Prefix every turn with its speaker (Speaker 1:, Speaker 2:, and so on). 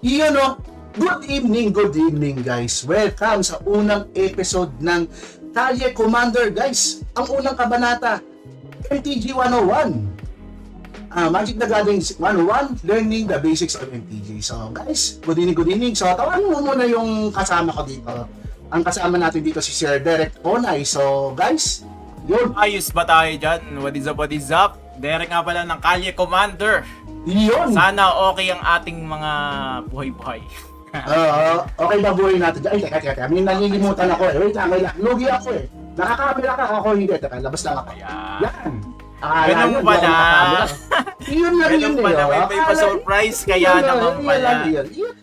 Speaker 1: Iyon o, good evening guys. Welcome sa unang episode ng Kalye Commander guys. Ang unang kabanata, MTG 101. Magic the Gathering 101, Learning the Basics of MTG. So guys, good evening. So tawagan mo muna yung kasama ko dito. Ang kasama natin dito si Sir Derek Onay. So guys, yun.
Speaker 2: Ayos ba tayo dyan? What is up? Derek nga pala ng Kalye Commander.
Speaker 1: Yun.
Speaker 2: Sana okay ang ating mga buhay-buhay.
Speaker 1: Okay ba buhay natin? Ay, teka. May nalilimutan ako eh. Wait lang. Lugi ako eh. Nakakamera ka ako hindi. Teka, labas lang ako.
Speaker 2: Ayan.
Speaker 1: Yan.
Speaker 2: Ganun pala.
Speaker 1: Yun lang
Speaker 2: Ganun
Speaker 1: yun
Speaker 2: pala.
Speaker 1: eh.
Speaker 2: May pa-surprise kaya naman pala.
Speaker 1: Yun.